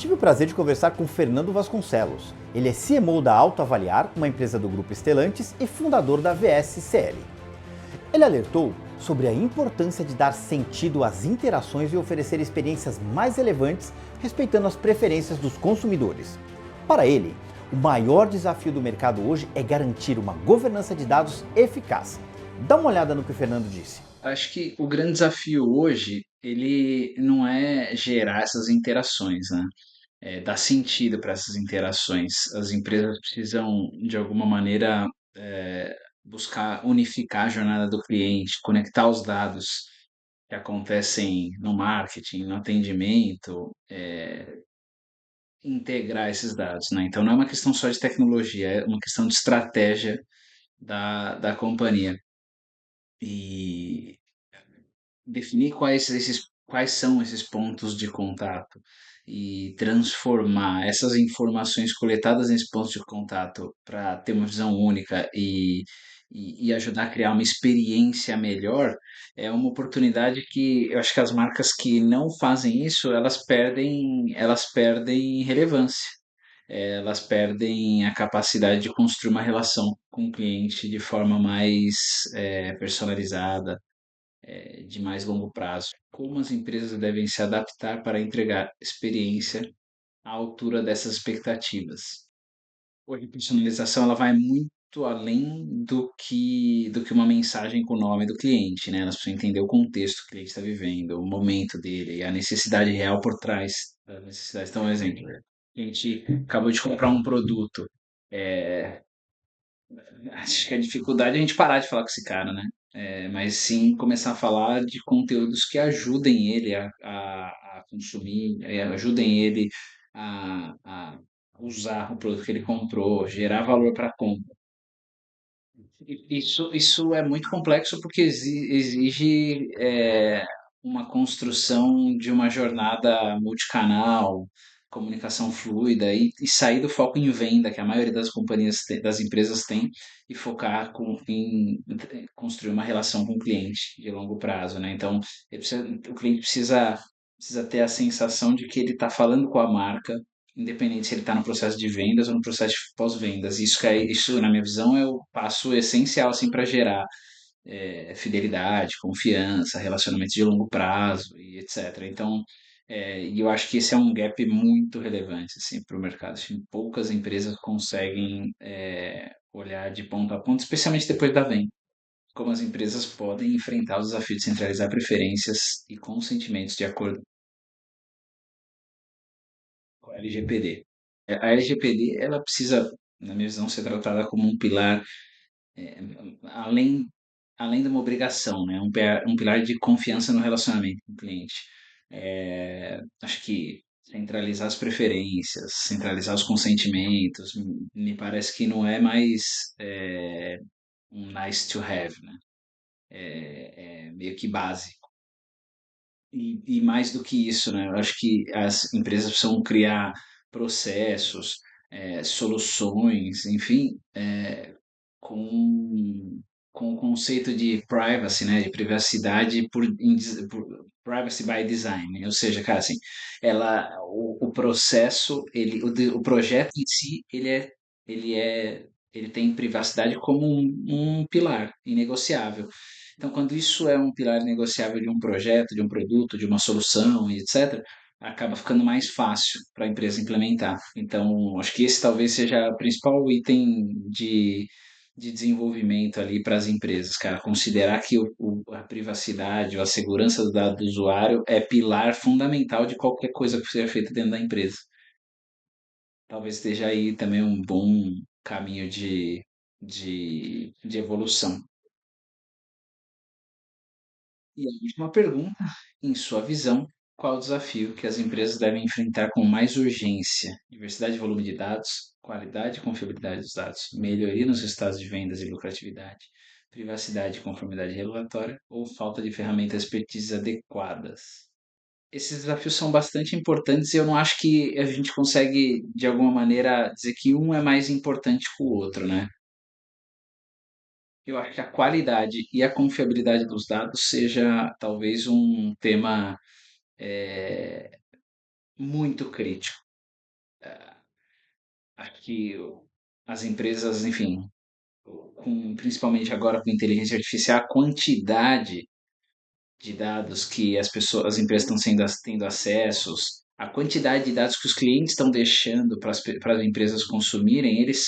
Tive o prazer de conversar com Fernando Vasconcelos. Ele é CMO da AutoAvaliar, uma empresa do Grupo Stellantis e fundador da VSCL. Ele alertou sobre a importância de dar sentido às interações e oferecer experiências mais relevantes, respeitando as preferências dos consumidores. Para ele, o maior desafio do mercado hoje é garantir uma governança de dados eficaz. Dá uma olhada no que o Fernando disse. Acho que o grande desafio hoje, ele não é gerar essas interações, né? É dar sentido para essas interações. As empresas precisam, de alguma maneira, buscar unificar a jornada do cliente, conectar os dados que acontecem no marketing, no atendimento, integrar esses dados, né? Então não é uma questão só de tecnologia, é uma questão de estratégia da companhia. E definir quais são esses pontos de contato e transformar essas informações coletadas nesses pontos de contato para ter uma visão única e ajudar a criar uma experiência melhor é uma oportunidade que eu acho que as marcas que não fazem isso, elas perdem relevância. Elas perdem a capacidade de construir uma relação com o cliente de forma mais personalizada, de mais longo prazo. Como as empresas devem se adaptar para entregar experiência à altura dessas expectativas? Hoje, a personalização ela vai muito além do que uma mensagem com o nome do cliente, né? Elas precisam entender o contexto que o cliente está vivendo, o momento dele, a necessidade real por trás das necessidades. Então, um exemplo, a gente acabou de comprar um produto, é, acho que a dificuldade é a gente parar de falar com esse cara, né? Mas sim começar a falar de conteúdos que ajudem ele a consumir, ajudem ele a usar o produto que ele comprou, gerar valor para a compra. Isso é muito complexo porque exige uma construção de uma jornada multicanal, comunicação fluida e sair do foco em venda, que a maioria das companhias, das empresas tem, e focar em construir uma relação com o cliente de longo prazo, né? Então, o cliente precisa ter a sensação de que ele está falando com a marca, independente se ele está no processo de vendas ou no processo de pós-vendas. Isso, na minha visão, é o passo essencial assim, para gerar fidelidade, confiança, relacionamentos de longo prazo e etc. Então, e eu acho que esse é um gap muito relevante assim, para o mercado. Assim, poucas empresas conseguem olhar de ponta a ponta, especialmente depois da venda. Como as empresas podem enfrentar o desafio de centralizar preferências e consentimentos de acordo com a LGPD. A LGPD, ela precisa, na minha visão, ser tratada como um pilar, é, além, além de uma obrigação, né? Um pilar de confiança no relacionamento com o cliente. Acho que centralizar as preferências, centralizar os consentimentos, me parece que não é mais um nice to have, né? É meio que base. E mais do que isso, né? Eu acho que as empresas precisam criar processos, soluções, enfim, com, com o conceito de privacy, né? De privacidade por privacy by design. Ou seja, cara, assim, o processo, o projeto em si, ele tem privacidade como um pilar inegociável. Então, quando isso é um pilar negociável de um projeto, de um produto, de uma solução e etc., acaba ficando mais fácil para a empresa implementar. Então, acho que esse talvez seja o principal item de desenvolvimento ali para as empresas, cara. Considerar que a privacidade ou a segurança do dado do usuário é pilar fundamental de qualquer coisa que seja feita dentro da empresa. Talvez esteja aí também um bom caminho de evolução. E a última pergunta, em sua visão, qual o desafio que as empresas devem enfrentar com mais urgência? Diversidade e volume de dados, qualidade e confiabilidade dos dados, melhoria nos resultados de vendas e lucratividade, privacidade e conformidade regulatória ou falta de ferramentas expertise adequadas? Esses desafios são bastante importantes e eu não acho que a gente consegue, de alguma maneira, dizer que um é mais importante que o outro, né? Eu acho que a qualidade e a confiabilidade dos dados seja talvez um tema muito crítico. acho que as empresas, enfim, principalmente agora com inteligência artificial, a quantidade de dados que as empresas estão tendo acessos, a quantidade de dados que os clientes estão deixando para as empresas consumirem, eles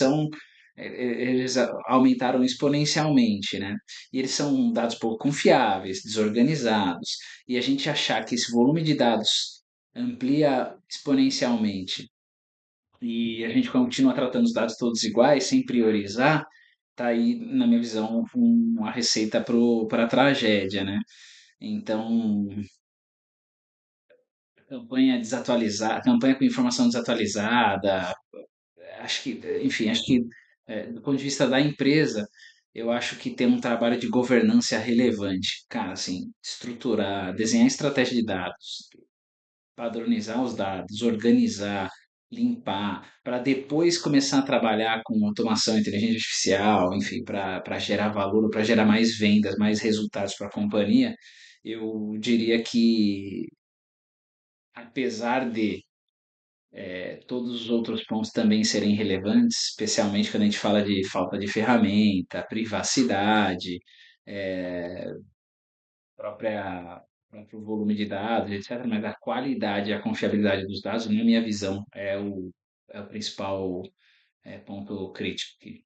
aumentaram exponencialmente, né? E eles são dados pouco confiáveis, desorganizados, e a gente achar que esse volume de dados amplia exponencialmente e a gente continua tratando os dados todos iguais, sem priorizar, tá aí, na minha visão, uma receita para a tragédia, né? Então, campanha com informação desatualizada, acho que, enfim, acho que do ponto de vista da empresa, eu acho que tem um trabalho de governança relevante, cara, assim, estruturar, desenhar estratégia de dados, padronizar os dados, organizar, limpar, para depois começar a trabalhar com automação, inteligência artificial, enfim, para gerar valor, para gerar mais vendas, mais resultados para a companhia, eu diria que, apesar de todos os outros pontos também serem relevantes, especialmente quando a gente fala de falta de ferramenta, privacidade, eh, próprio volume de dados, etc., mas a qualidade e a confiabilidade dos dados, na minha visão, é o principal ponto crítico aqui.